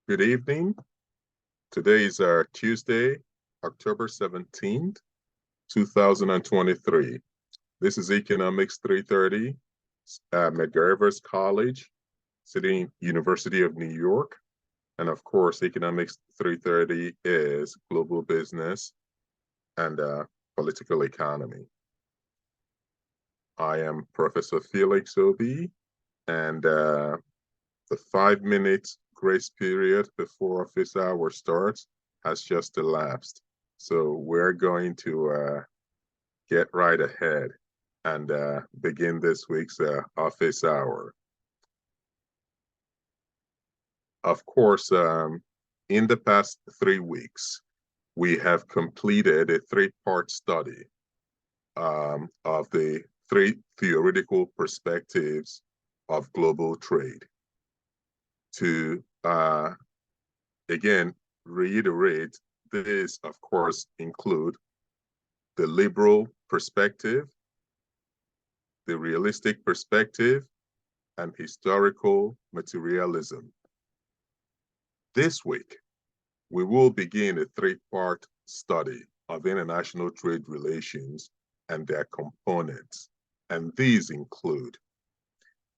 Good evening. Today is our Tuesday, October 17th, 2023. This is Economics 330 at McGarvis College, City University of New York. And of course, Economics 330 is global business and political economy. I am Professor Felix Obi, and the 5-minute grace period before office hour starts has just elapsed. So we're going to get right ahead and begin this week's office hour. Of course, in the past 3 weeks, we have completed a 3-part study of the 3 theoretical perspectives of global trade. To again reiterate, this of course include the liberal perspective, the realistic perspective, and historical materialism. This week, we will begin a 3-part study of international trade relations and their components, and these include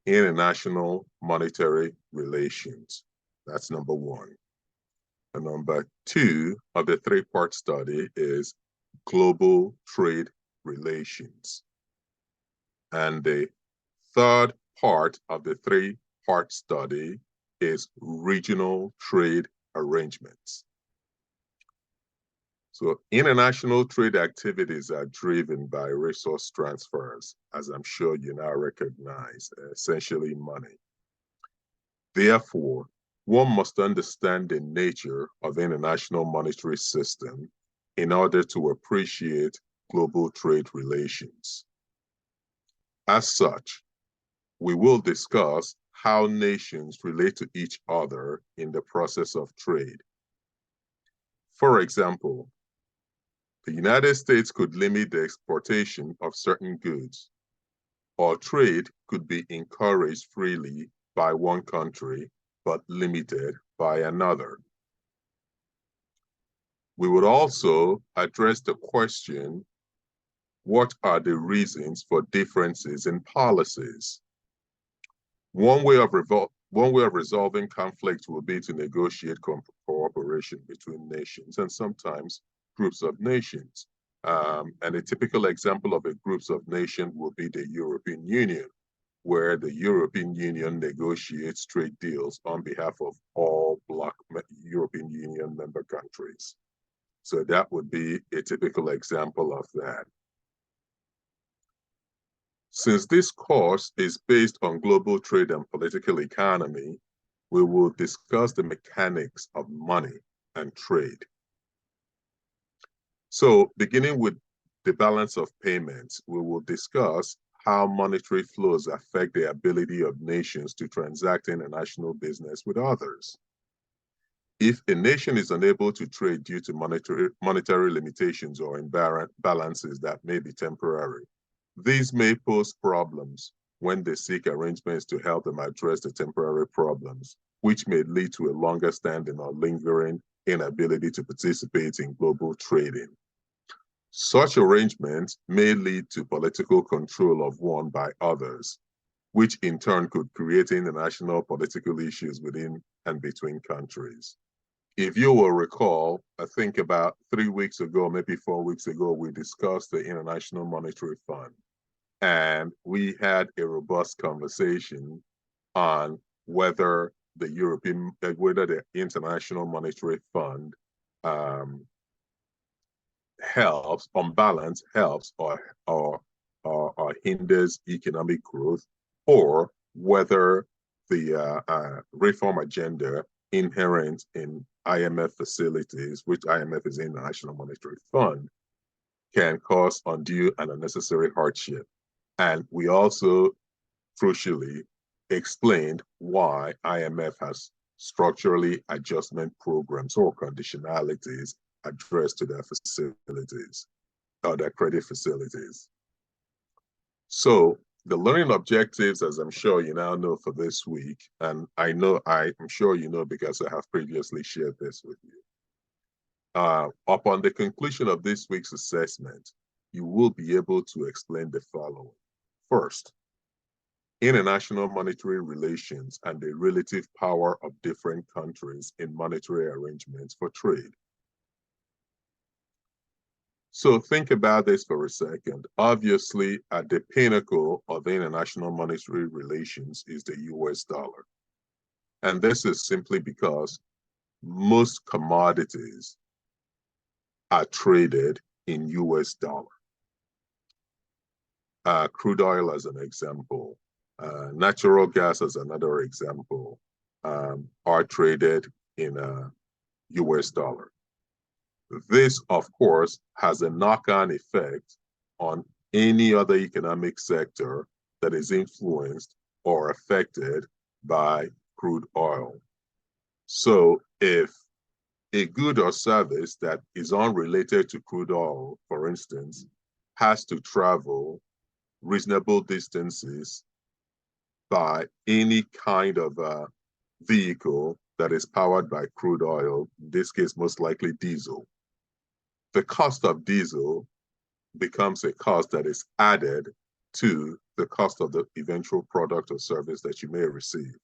international monetary relations. That's number 1. And number 2 of the 3-part study is global trade relations. And the 3rd part of the 3-part study is regional trade arrangements. So international trade activities are driven by resource transfers, as I'm sure you now recognize, essentially money. Therefore, one must understand the nature of the international monetary system in order to appreciate global trade relations. As such, we will discuss how nations relate to each other in the process of trade. For example, the United States could limit the exportation of certain goods, or trade could be encouraged freely by one country, but limited by another. We would also address the question, what are the reasons for differences in policies? One way of resolving conflict will be to negotiate cooperation between nations and sometimes groups of nations. And a typical example of a group of nations will be the European Union, where the European Union negotiates trade deals on behalf of all bloc European Union member countries. So that would be a typical example of that. Since this course is based on global trade and political economy, we will discuss the mechanics of money and trade. So beginning with the balance of payments, we will discuss how monetary flows affect the ability of nations to transact international business with others. If a nation is unable to trade due to monetary limitations or imbalances that may be temporary, these may pose problems when they seek arrangements to help them address the temporary problems, which may lead to a longer standing or lingering inability to participate in global trading. Such arrangements may lead to political control of one by others, which in turn could create international political issues within and between countries. If you will recall, I think about 3 weeks ago, maybe 4 weeks ago, we discussed the International Monetary Fund. And we had a robust conversation on whether the International Monetary Fund helps, on balance, helps or hinders economic growth, or whether the reform agenda inherent in IMF facilities, which IMF is the International Monetary Fund, can cause undue and unnecessary hardship. And we also crucially explained why IMF has structurally adjustment programs or conditionalities addressed to their facilities or their credit facilities. So The learning objectives, as I'm sure you now know for this week, and I'm sure you know because I have previously shared this with you. Upon the conclusion of this week's assessment, you will be able to explain the following. First, international monetary relations and the relative power of different countries in monetary arrangements for trade. So think about this for a second. Obviously, at the pinnacle of international monetary relations is the US dollar. And this is simply because most commodities are traded in US dollar. Crude oil as an example, natural gas as another example, are traded in US dollar. This, of course, has a knock-on effect on any other economic sector that is influenced or affected by crude oil. So if a good or service that is unrelated to crude oil, for instance, has to travel reasonable distances by any kind of vehicle that is powered by crude oil, in this case, most likely diesel, the cost of diesel becomes a cost that is added to the cost of the eventual product or service that you may receive.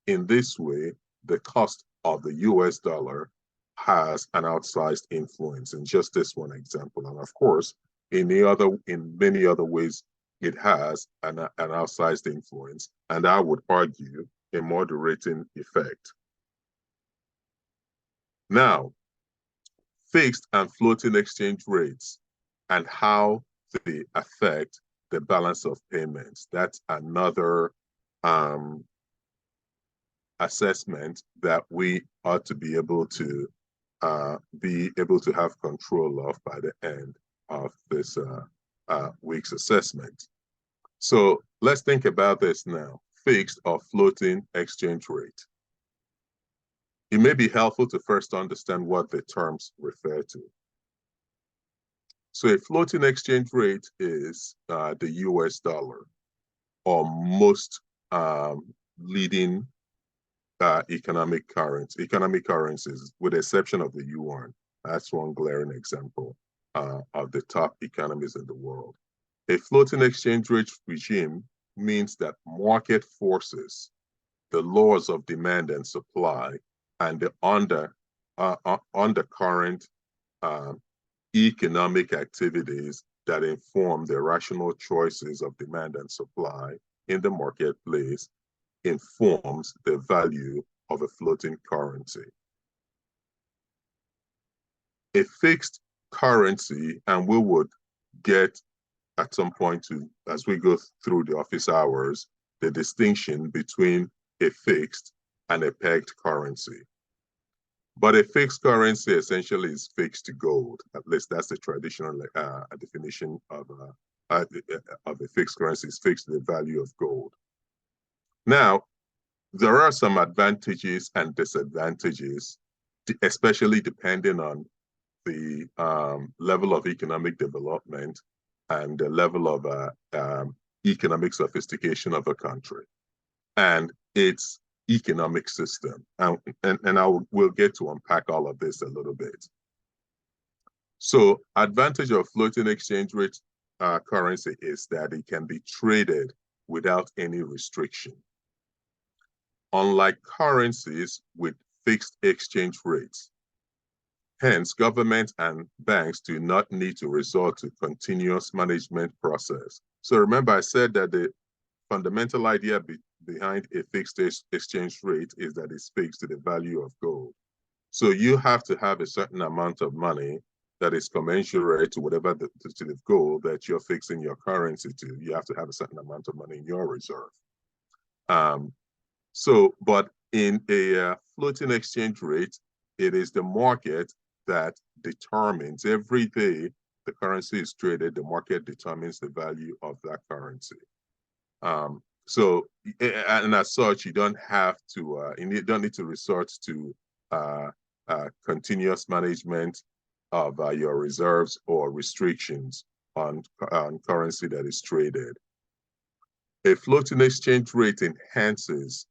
In this way, the cost of the US dollar has an outsized influence in just this one example. And of course, in many other ways, it has an outsized influence, and I would argue a moderating effect. Now, fixed and floating exchange rates and how they affect the balance of payments. That's another assessment that we ought to be able to have control of by the end of this week's assessment. So let's think about this now. Fixed or floating exchange rate. It may be helpful to first understand what the terms refer to. So a floating exchange rate is the US dollar, or most leading economic currencies, with the exception of the yuan. That's one glaring example of the top economies in the world. A floating exchange rate regime means that market forces, the laws of demand and supply, and the undercurrent economic activities that inform the rational choices of demand and supply in the marketplace informs the value of a floating currency. A fixed currency, and we would get at some point to, as we go through the office hours, the distinction between a fixed and a pegged currency. But a fixed currency essentially is fixed to gold. At least that's the traditional definition of a fixed currency, is fixed to the value of gold. Now, there are some advantages and disadvantages, especially depending on the level of economic development and the level of economic sophistication of a country and its economic system. And we'll get to unpack all of this a little bit. So advantage of floating exchange rate currency is that it can be traded without any restriction. Unlike currencies with fixed exchange rates. Hence, governments and banks do not need to resort to continuous management process. So remember, I said that the fundamental idea behind a fixed exchange rate is that it's fixed to the value of gold. So you have to have a certain amount of money that is commensurate to whatever the gold that you're fixing your currency to. You have to have a certain amount of money in your reserve. But in a floating exchange rate, it is the market that determines every day the currency is traded, the market determines the value of that currency. And as such, you don't have to, you don't need to resort to continuous management of your reserves or restrictions on currency that is traded. A floating exchange rate enhances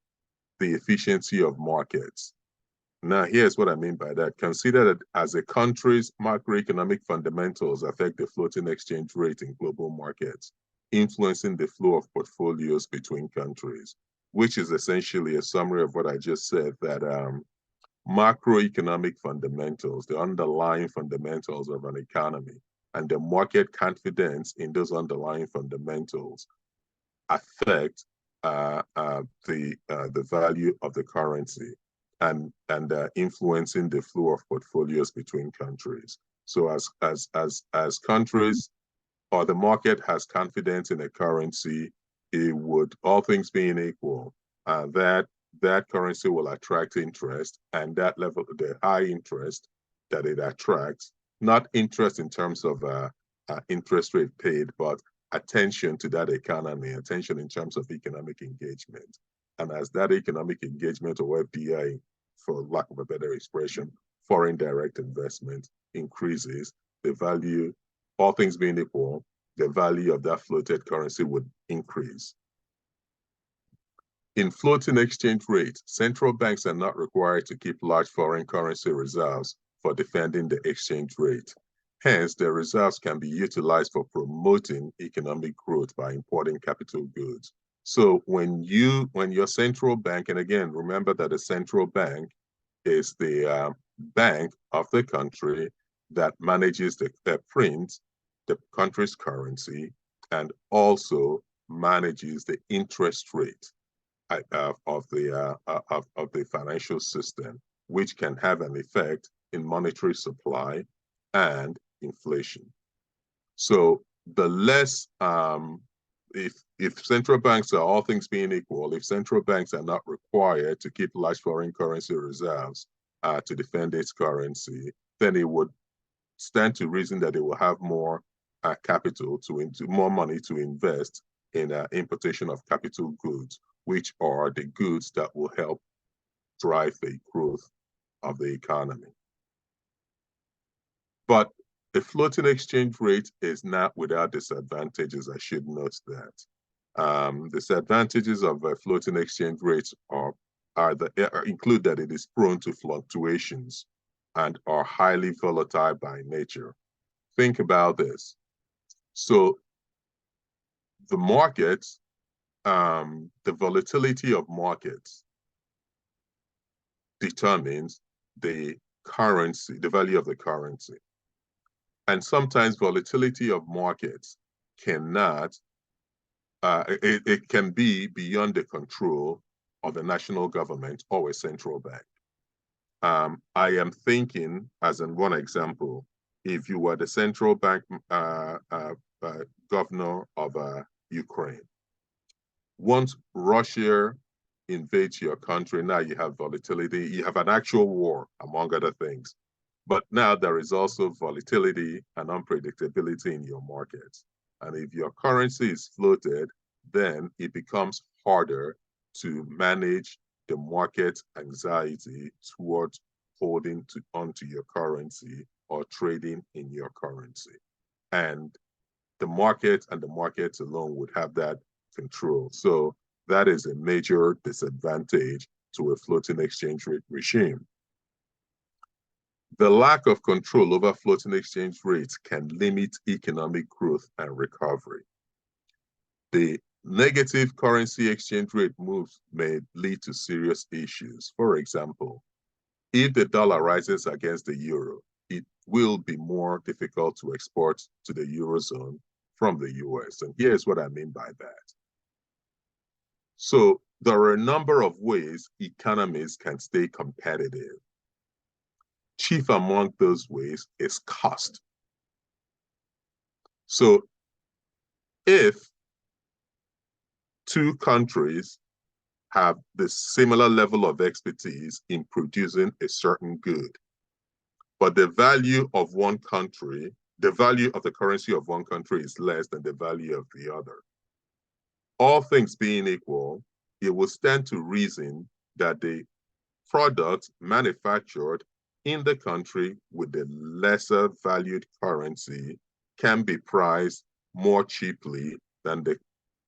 the efficiency of markets. Now, here's what I mean by that. Consider that as a country's macroeconomic fundamentals affect the floating exchange rate in global markets, influencing the flow of portfolios between countries, which is essentially a summary of what I just said, that macroeconomic fundamentals, the underlying fundamentals of an economy, and the market confidence in those underlying fundamentals affect the value of the currency and influencing the flow of portfolios between countries. So as countries or the market has confidence in a currency, it would, all things being equal, that currency will attract interest, and that level, the high interest that it attracts, not interest in terms of interest rate paid, but attention to that economy, attention in terms of economic engagement. And as that economic engagement, or FDI, for lack of a better expression, foreign direct investment increases, the value, all things being equal, the value of that floated currency would increase. In floating exchange rates, central banks are not required to keep large foreign currency reserves for defending the exchange rate. Hence, the reserves can be utilized for promoting economic growth by importing capital goods. So when your central bank, and again, remember that the central bank is the bank of the country that manages the print, the country's currency, and also manages the interest rate of the financial system, which can have an effect in monetary supply and inflation. So the less, if central banks are, all things being equal, if central banks are not required to keep large foreign currency reserves to defend its currency, then it would stand to reason that they will have more capital more money to invest in importation of capital goods, which are the goods that will help drive the growth of the economy. But a floating exchange rate is not without disadvantages. I should note that. Disadvantages of a floating exchange rates include that it is prone to fluctuations and are highly volatile by nature. Think about this. So the markets, the volatility of markets determines the currency, the value of the currency. And sometimes volatility of markets cannot, it can be beyond the control of the national government or a central bank. I am thinking, as in one example, if you were the central bank governor of Ukraine, once Russia invades your country, now you have volatility, you have an actual war, among other things. But now there is also volatility and unpredictability in your markets. And if your currency is floated, then it becomes harder to manage the market anxiety towards holding onto your currency or trading in your currency. And the market and the markets alone would have that control. So that is a major disadvantage to a floating exchange rate regime. The lack of control over floating exchange rates can limit economic growth and recovery. The negative currency exchange rate moves may lead to serious issues. For example, if the dollar rises against the euro, it will be more difficult to export to the Eurozone from the US. And here's what I mean by that. So there are a number of ways economies can stay competitive. Chief among those ways is cost. So if two countries have the similar level of expertise in producing a certain good, but the value of one country, the value of the currency of one country is less than the value of the other, all things being equal, it will stand to reason that the product manufactured in the country with the lesser valued currency can be priced more cheaply than the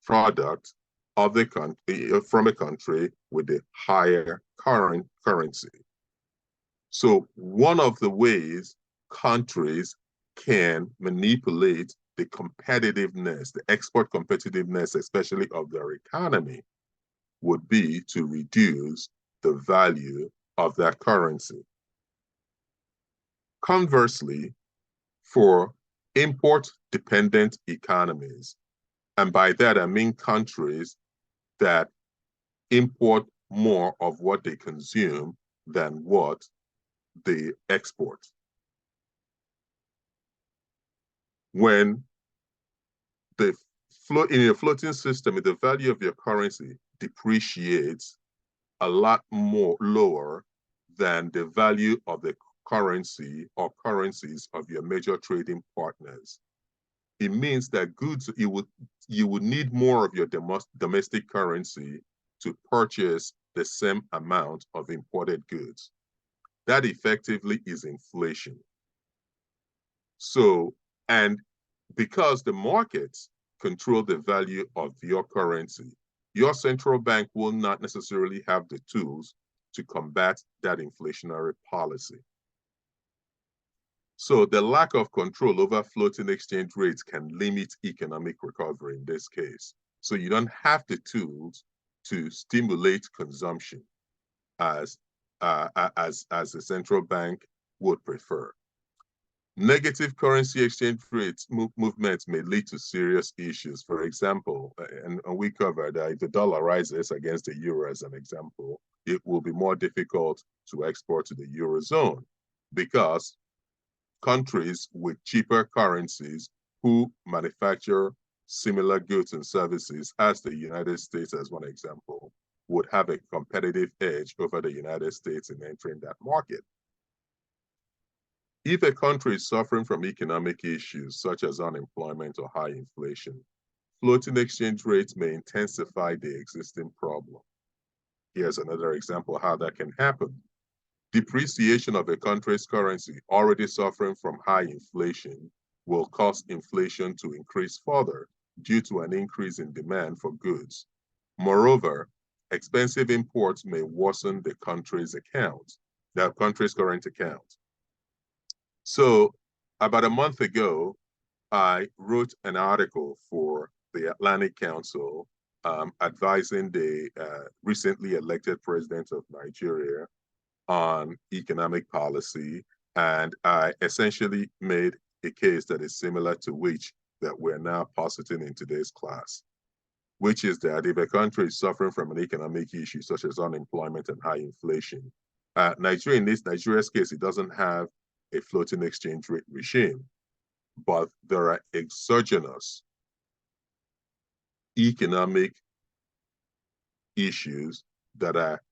product of the country from a country with a higher current currency. So one of the ways countries can manipulate the competitiveness, the export competitiveness, especially of their economy, would be to reduce the value of that currency. Conversely, for import-dependent economies, and by that I mean countries that import more of what they consume than what they export. When the in a floating system, the value of your currency depreciates a lot more lower than the value of the currency or currencies of your major trading partners. It means that goods, you would need more of your domestic currency to purchase the same amount of imported goods. That effectively is inflation. So, and because the markets control the value of your currency, your central bank will not necessarily have the tools to combat that inflationary policy. So the lack of control over floating exchange rates can limit economic recovery in this case. So you don't have the tools to stimulate consumption as the central bank would prefer. Negative currency exchange rates movements may lead to serious issues. For example, and we covered that if the dollar rises against the euro as an example, it will be more difficult to export to the Eurozone because countries with cheaper currencies who manufacture similar goods and services as the United States, as one example, would have a competitive edge over the United States in entering that market. If a country is suffering from economic issues such as unemployment or high inflation, floating exchange rates may intensify the existing problem. Here's another example of how that can happen. Depreciation of a country's currency already suffering from high inflation will cause inflation to increase further due to an increase in demand for goods. Moreover, expensive imports may worsen the country's current account. So about a month ago, I wrote an article for the Atlantic Council advising the recently elected president of Nigeria on economic policy. And I essentially made a case that is similar to which that we're now positing in today's class, which is that if a country is suffering from an economic issue such as unemployment and high inflation, Nigeria, in Nigeria's case, it doesn't have a floating exchange rate regime, but there are exogenous economic issues that are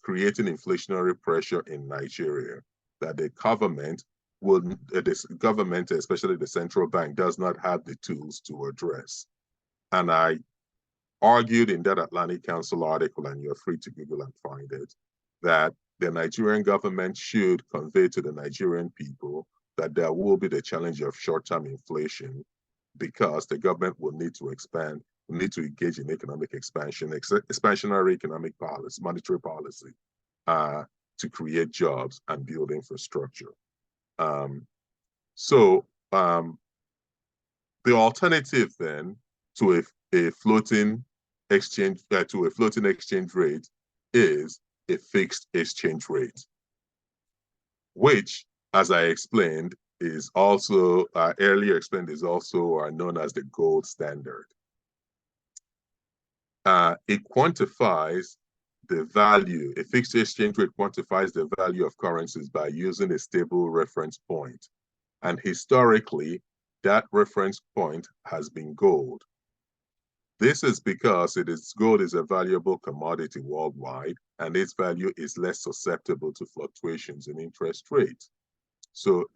creating inflationary pressure in Nigeria that the government, especially the central bank, does not have the tools to address. And I argued in that Atlantic Council article, and you're free to Google and find it, that the Nigerian government should convey to the Nigerian people that there will be the challenge of short-term inflation because the government will need to expand, will need to engage in economic expansion, expansionary economic policy, monetary policy, to create jobs and build infrastructure. So the alternative then to a floating exchange rate is a fixed exchange rate, which, as I explained, is also earlier explained, is also known as the gold standard. It quantifies the value, a fixed exchange rate quantifies the value of currencies by using a stable reference point. And historically, that reference point has been gold. This is because gold is a valuable commodity worldwide, and its value is less susceptible to fluctuations in interest rates. So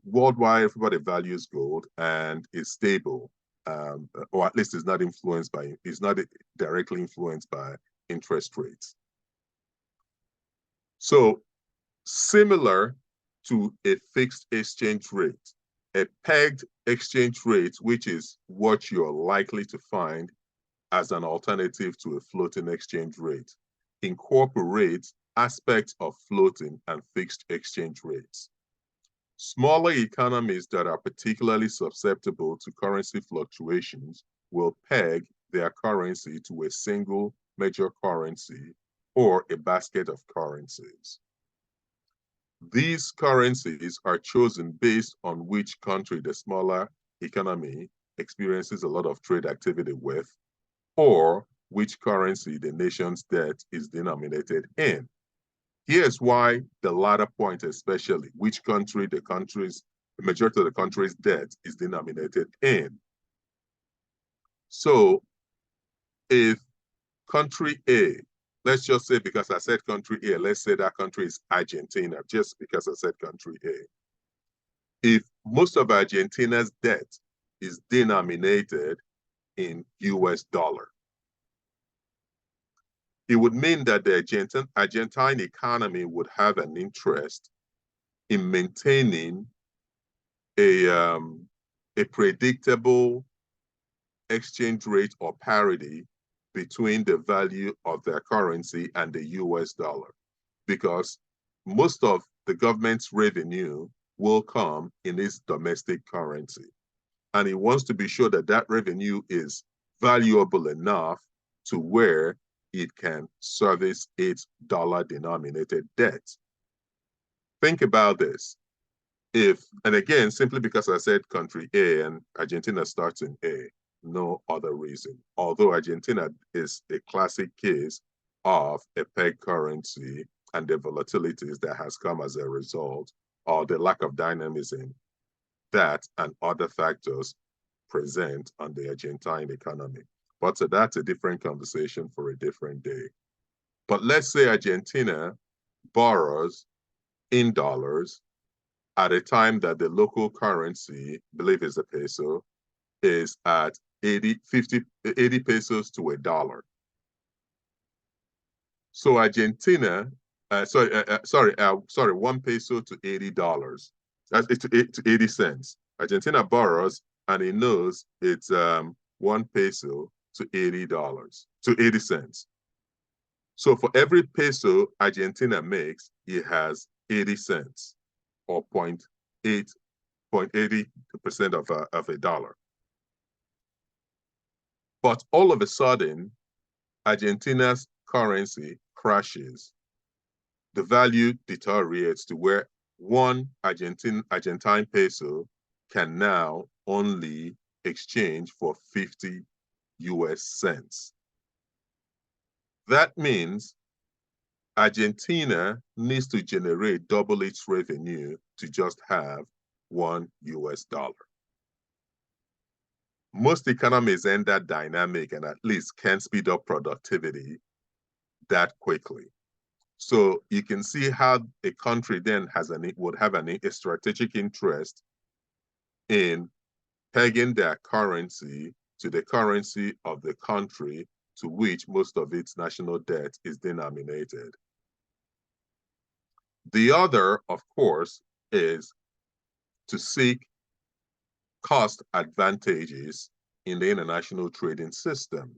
worldwide, everybody values gold and is stable, or at least is not directly influenced by interest rates. So similar to a fixed exchange rate, A pegged exchange rate, which is what you're likely to find as an alternative to a floating exchange rate, incorporates aspects of floating and fixed exchange rates. Smaller economies that are particularly susceptible to currency fluctuations will peg their currency to a single major currency or a basket of currencies. These currencies are chosen based on which country the smaller economy experiences a lot of trade activity with, or which currency the nation's debt is denominated in. Here's why the latter point, especially which country the majority of the country's debt is denominated in. So if country A, let's just say because I said country A, let's say that country is Argentina, just because I said country A. If most of Argentina's debt is denominated in US dollar, it would mean that the Argentine economy would have an interest in maintaining a predictable exchange rate or parity between the value of their currency and the US dollar, because most of the government's revenue will come in its domestic currency. And it wants to be sure that that revenue is valuable enough to where it can service its dollar-denominated debt. Think about this. And again, simply because I said country A and Argentina starts in A, no other reason. Although Argentina is a classic case of a peg currency and the volatilities that has come as a result, or the lack of dynamism that and other factors present on the Argentine economy. But so that's a different conversation for a different day. But let's say Argentina borrows in dollars at a time that the local currency, I believe is the peso, is at 80 pesos to a dollar. So Argentina, sorry, 1 peso to $80. That's to 80 cents. Argentina borrows and it knows it's 1 peso to $80, to 80 cents. So for every peso Argentina makes, it has 80 cents or 0.80% of a dollar. But all of a sudden, Argentina's currency crashes. The value deteriorates to where one Argentine peso can now only exchange for 50 US cents. That means Argentina needs to generate double its revenue to just have $1 US. Most economies end that dynamic and at least can speed up productivity that quickly. So you can see how a country then would have a strategic interest in pegging their currency to the currency of the country to which most of its national debt is denominated. The other, of course, is to seek cost advantages in the international trading system,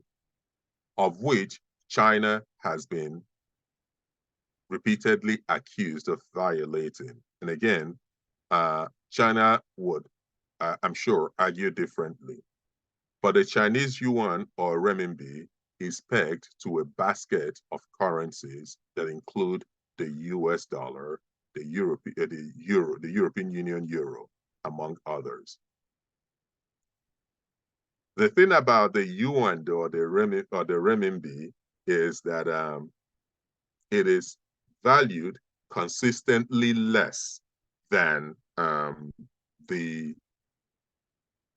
of which China has been repeatedly accused of violating. And again, China would, I'm sure, argue differently. But the Chinese yuan or renminbi is pegged to a basket of currencies that include the US dollar, the European Union euro, among others. The thing about the yuan or the renminbi is that it is valued consistently less than the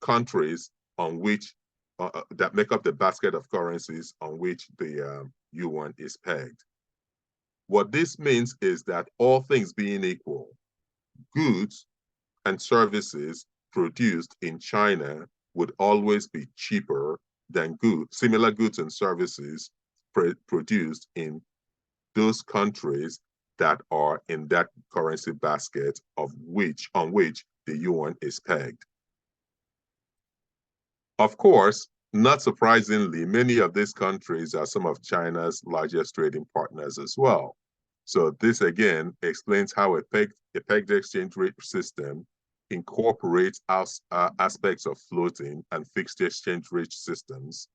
countries on which that make up the basket of currencies on which the yuan is pegged. What this means is that all things being equal, goods and services produced in China would always be cheaper than similar goods and services produced in those countries that are in that currency basket on which the yuan is pegged. Of course, not surprisingly, many of these countries are some of China's largest trading partners as well. So this again explains how a pegged exchange rate system incorporates aspects of floating and fixed exchange rate systems,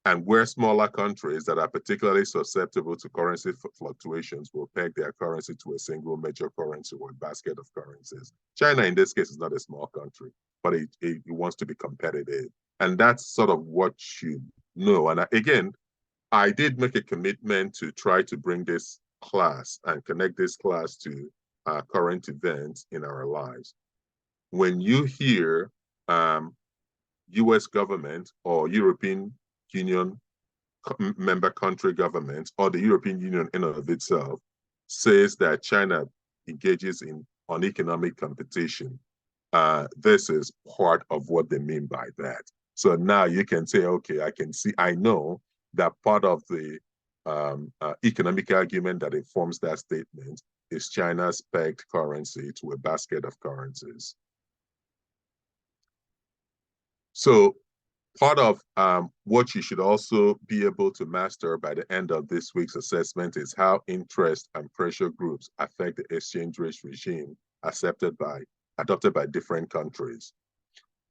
and where smaller countries that are particularly susceptible to currency fluctuations will peg their currency to a single major currency or a basket of currencies. China, in this case, is not a small country, but it wants to be competitive. And that's sort of what you know. And again, I did make a commitment to try to bring this class and connect this class to current events in our lives. When you hear US government or European Union member country governments or the European Union in and of itself says that China engages on economic competition, this is part of what they mean by that. So now you can say, okay, I know that part of the economic argument that informs that statement is China's pegged currency to a basket of currencies. So part of what you should also be able to master by the end of this week's assessment is how interest and pressure groups affect the exchange rate regime adopted by different countries.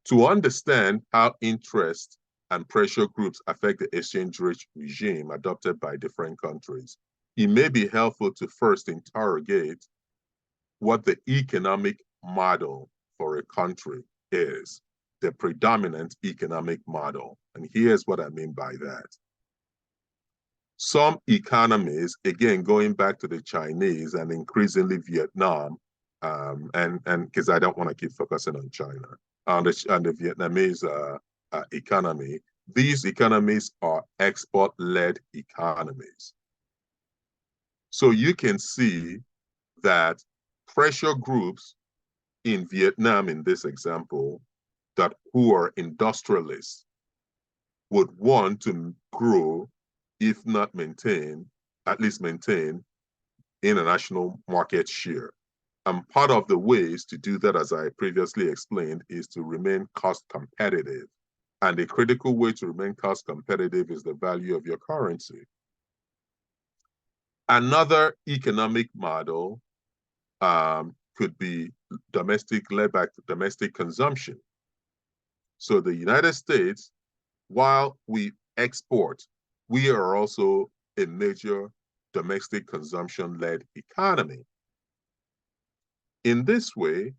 To understand how interest and pressure groups affect the exchange rate regime adopted by different countries, it may be helpful to first interrogate what the economic model for a country is, the predominant economic model. And here's what I mean by that. Some economies, again, going back to the Chinese and increasingly Vietnam, and because I don't want to keep focusing on China, on the Vietnamese economy, these economies are export-led economies. So you can see that pressure groups in Vietnam, in this example, who are industrialists would want to grow, if not maintain, at least maintain international market share. And part of the ways to do that, as I previously explained, is to remain cost competitive. And a critical way to remain cost competitive is the value of your currency. Another economic model could be led by domestic consumption. So the United States, while we export, we are also a major domestic consumption-led economy. In this way,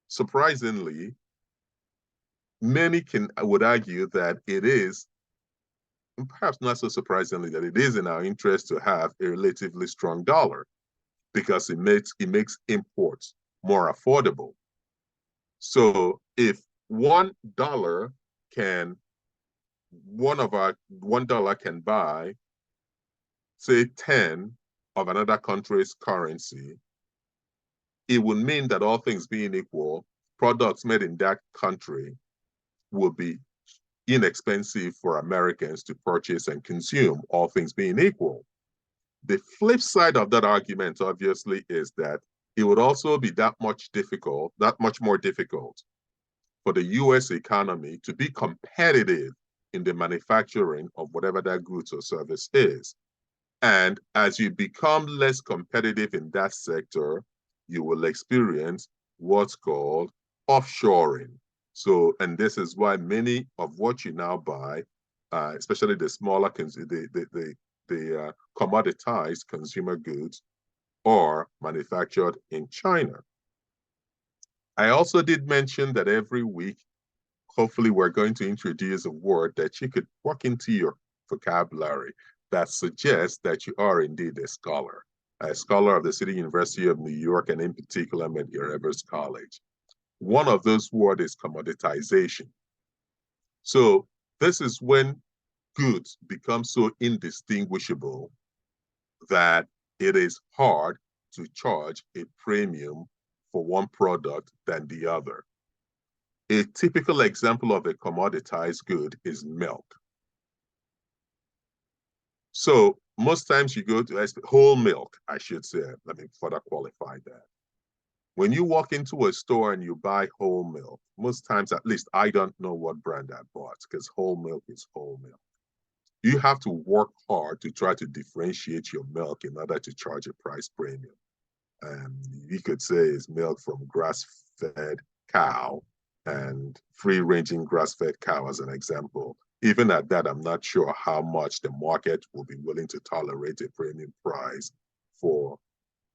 surprisingly, many would argue that it is, and perhaps not so surprisingly, that it is in our interest to have a relatively strong dollar because it makes imports more affordable. So if $1 can buy, say, 10 of another country's currency, it would mean that all things being equal, products made in that country will be inexpensive for Americans to purchase and consume, all things being equal. The flip side of that argument, obviously, is that it would also be that much more difficult for the US economy to be competitive in the manufacturing of whatever that goods or service is. And as you become less competitive in that sector, you will experience what's called offshoring. So, and this is why many of what you now buy, especially the smaller, the commoditized consumer goods, are manufactured in China. I also did mention that every week, hopefully we're going to introduce a word that you could work into your vocabulary that suggests that you are indeed a scholar of the City University of New York, and in particular, Medgar Evers College. One of those words is commoditization. So this is when goods become so indistinguishable that it is hard to charge a premium for one product than the other. A typical example of a commoditized good is milk. So most times you go to whole milk, I should say. Let me further qualify that. When you walk into a store and you buy whole milk, most times, at least I don't know what brand I bought because whole milk is whole milk. You have to work hard to try to differentiate your milk in order to charge a price premium. You could say it's milk from grass-fed cow and free-ranging grass-fed cow as an example. Even at that, I'm not sure how much the market will be willing to tolerate a premium price for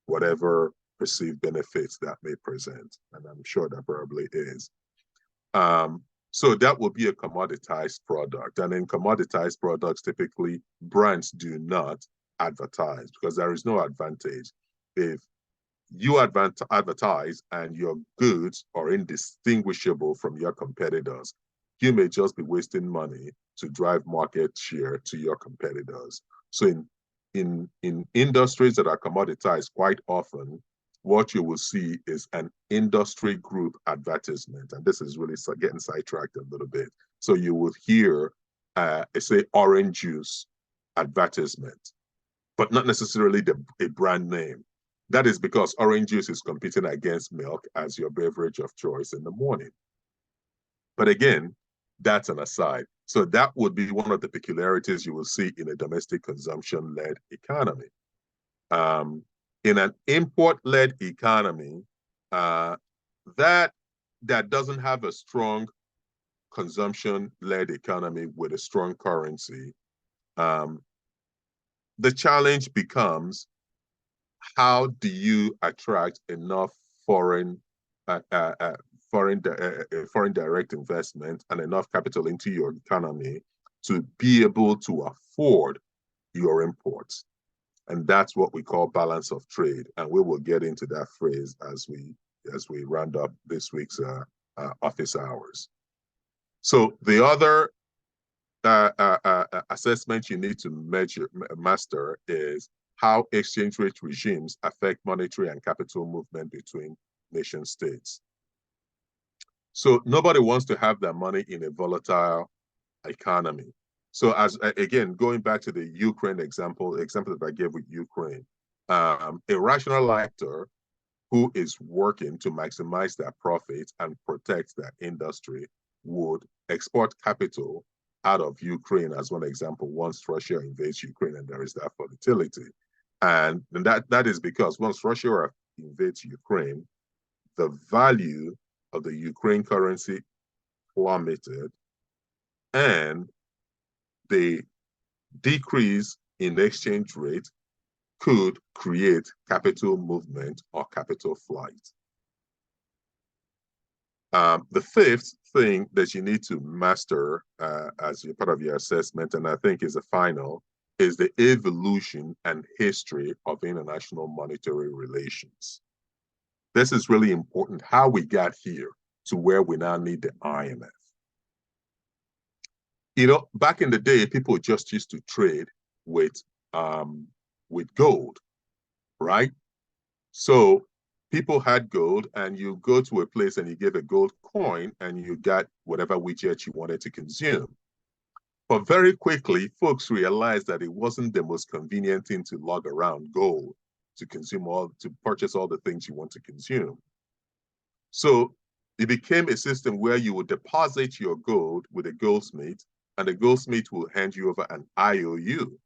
whatever perceived benefits that may present. And I'm sure that probably is. So that will be a commoditized product. And in commoditized products, typically brands do not advertise because there is no advantage. If you advertise and your goods are indistinguishable from your competitors, you may just be wasting money to drive market share to your competitors. So in industries that are commoditized, quite often, what you will see is an industry group advertisement. And this is really getting sidetracked a little bit. So you will hear, say, orange juice advertisement, but not necessarily a brand name. That is because orange juice is competing against milk as your beverage of choice in the morning. But again, that's an aside. So that would be one of the peculiarities you will see in a domestic consumption-led economy. In an import-led economy, that doesn't have a strong consumption-led economy with a strong currency, the challenge becomes, how do you attract enough foreign direct investment and enough capital into your economy to be able to afford your imports? And that's what we call balance of trade. And we will get into that phrase as we round up this week's office hours. So the other assessment you need to master is how exchange rate regimes affect monetary and capital movement between nation states. So nobody wants to have their money in a volatile economy. So again, going back to the Ukraine example that I gave with Ukraine, a rational actor who is working to maximize their profits and protect their industry would export capital out of Ukraine, as one example, once Russia invades Ukraine and there is that volatility. And that is because once Russia invades Ukraine, the value of the Ukraine currency plummeted, and the decrease in the exchange rate could create capital movement or capital flight. The fifth thing that you need to master as part of your assessment, and I think is the final, is the evolution and history of international monetary relations. This is really important, how we got here to where we now need the IMF. Back in the day, people just used to trade with gold, right? So people had gold, and you go to a place and you give a gold coin and you got whatever widget you wanted to consume. But very quickly, folks realized that it wasn't the most convenient thing to lug around gold to purchase all the things you want to consume. So it became a system where you would deposit your gold with a goldsmith, and the goldsmith will hand you over an IOU.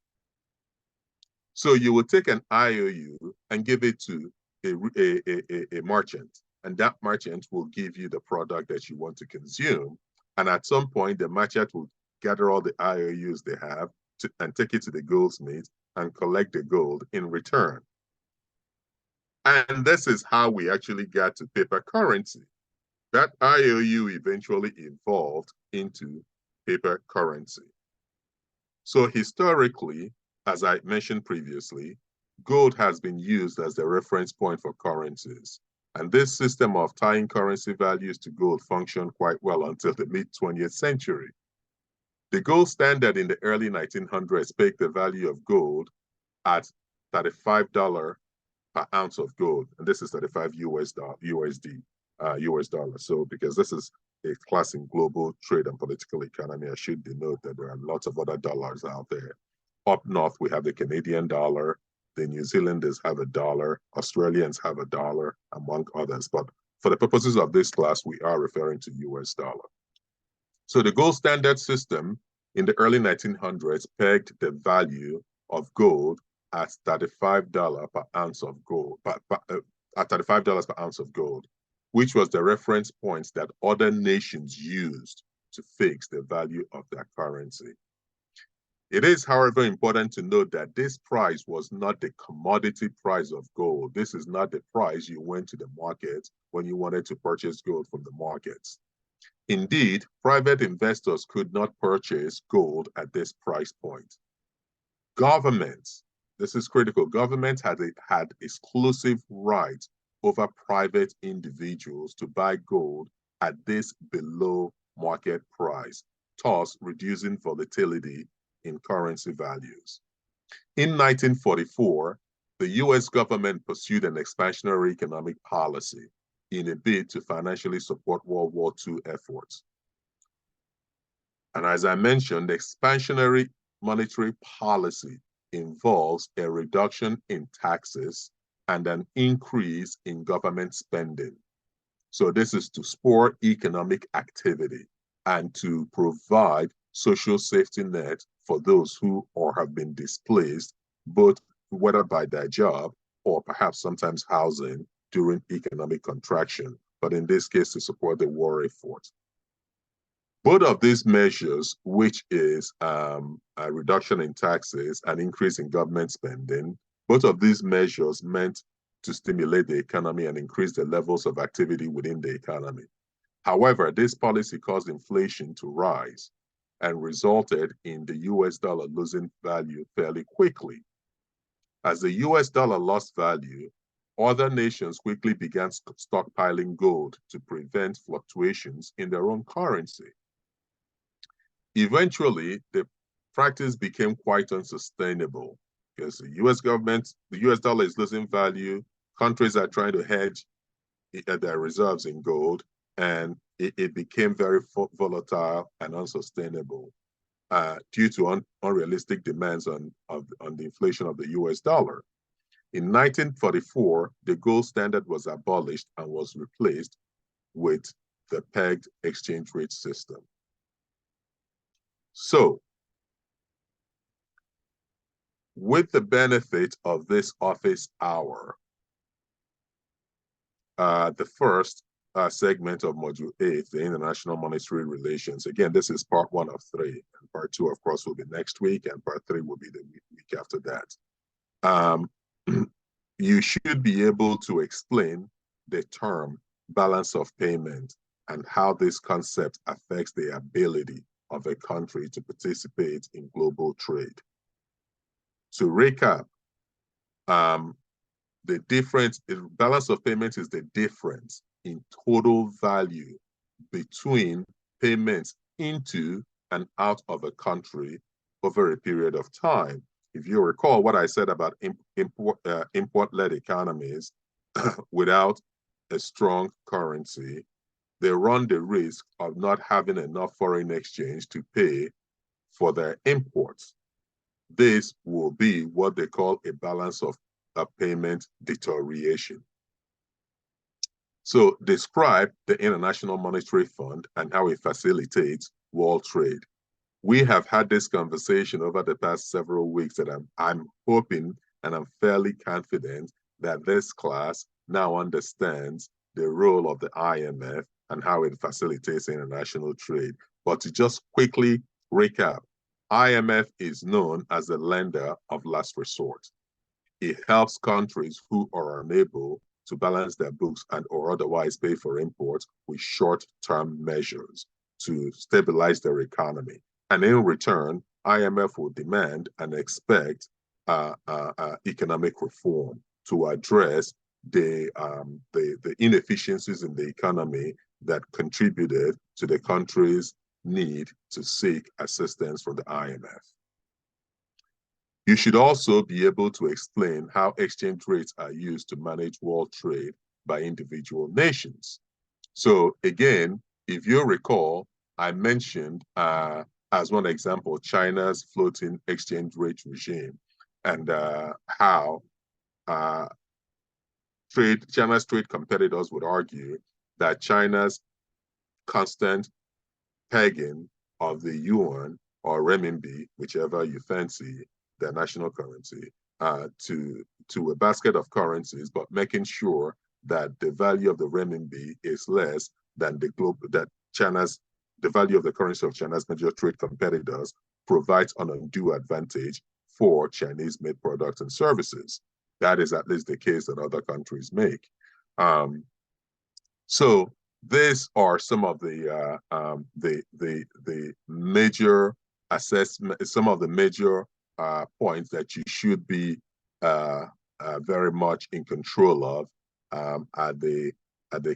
So you will take an IOU and give it to a merchant, and that merchant will give you the product that you want to consume. And at some point, the merchant will gather all the IOUs they have and take it to the goldsmith and collect the gold in return. And this is how we actually got to paper currency. That IOU eventually evolved into paper currency. So historically, as I mentioned previously, gold has been used as the reference point for currencies. And this system of tying currency values to gold functioned quite well until the mid-20th century. The gold standard in the early 1900s pegged the value of gold at $35 per ounce of gold. And this is 35 US dollars. So because this is a class in global trade and political economy, I should denote that there are lots of other dollars out there. Up north, we have the Canadian dollar. The New Zealanders have a dollar. Australians have a dollar, among others. But for the purposes of this class, we are referring to US dollar. So the gold standard system in the early 1900s pegged the value of gold at $35 per ounce of gold, at $35 per ounce of gold, which was the reference point that other nations used to fix the value of their currency. It is, however, important to note that this price was not the commodity price of gold. This is not the price you went to the market when you wanted to purchase gold from the markets. Indeed, private investors could not purchase gold at this price point. Governments, this is critical, governments had exclusive rights over private individuals to buy gold at this below market price, thus reducing volatility in currency values. In 1944, the US government pursued an expansionary economic policy in a bid to financially support World War II efforts. And as I mentioned, the expansionary monetary policy involves a reduction in taxes and an increase in government spending. So this is to spur economic activity and to provide social safety net for those who or have been displaced, both whether by their job or perhaps sometimes housing during economic contraction, but in this case to support the war effort. Both of these measures, which is a reduction in taxes and increase in government spending, both of these measures meant to stimulate the economy and increase the levels of activity within the economy. However, this policy caused inflation to rise and resulted in the US dollar losing value fairly quickly. As the US dollar lost value, other nations quickly began stockpiling gold to prevent fluctuations in their own currency. Eventually, the practice became quite unsustainable because the US government, the US dollar is losing value, countries are trying to hedge their reserves in gold, and it became very volatile and unsustainable due to unrealistic demands on the inflation of the US dollar. In 1944, the gold standard was abolished and was replaced with the pegged exchange rate system. So, with the benefit of this office hour, the first segment of Module 8, the International Monetary Relations. Again, this is part 1 of 3. And part 2, of course, will be next week, and part 3 will be the week after that. You should be able to explain the term balance of payment and how this concept affects the ability of a country to participate in global trade. To recap, the difference, balance of payment is the difference in total value between payments into and out of a country over a period of time. If you recall what I said about import-led economies, without a strong currency, they run the risk of not having enough foreign exchange to pay for their imports. This will be what they call a balance of payment deterioration. So describe the International Monetary Fund and how it facilitates world trade. We have had this conversation over the past several weeks, and I'm hoping and I'm fairly confident that this class now understands the role of the IMF and how it facilitates international trade. But to just quickly recap, IMF is known as the lender of last resort. It helps countries who are unable to balance their books and or otherwise pay for imports with short-term measures to stabilize their economy. And in return, IMF will demand and expect economic reform to address the inefficiencies in the economy that contributed to the country's need to seek assistance from the IMF. You should also be able to explain how exchange rates are used to manage world trade by individual nations. So again, if you recall, I mentioned as one example, China's floating exchange rate regime and how China's trade competitors would argue that China's constant pegging of the yuan or renminbi, whichever you fancy, their national currency, to a basket of currencies, but making sure that the value of the renminbi is less than the value of the currency of China's major trade competitors provides an undue advantage for Chinese-made products and services. That is at least the case that other countries make. So these are some of the major assessment, some of the major points that you should be very much in control of at the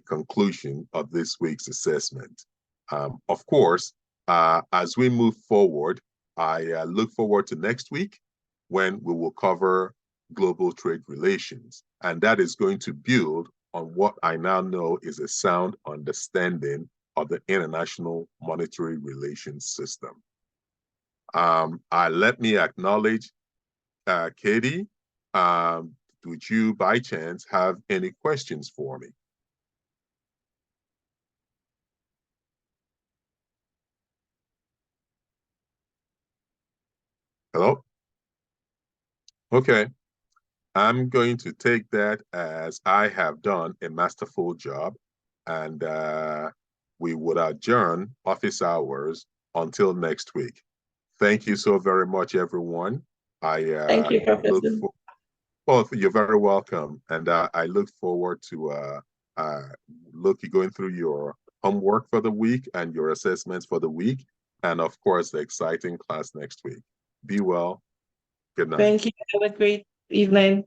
conclusion of this week's assessment. Of course, as we move forward, I look forward to next week when we will cover global trade relations, and that is going to build on what I now know is a sound understanding of the international monetary relations system. Let me acknowledge Katie. Would you, by chance, have any questions for me? Hello? Okay. I'm going to take that as I have done a masterful job, and we would adjourn office hours until next week. Thank you so very much, everyone. Thank you, Look Professor. for, oh, you're very welcome. And I look forward to going through your homework for the week and your assessments for the week. And of course, the exciting class next week. Be well. Good night. Thank you. Have a great evening.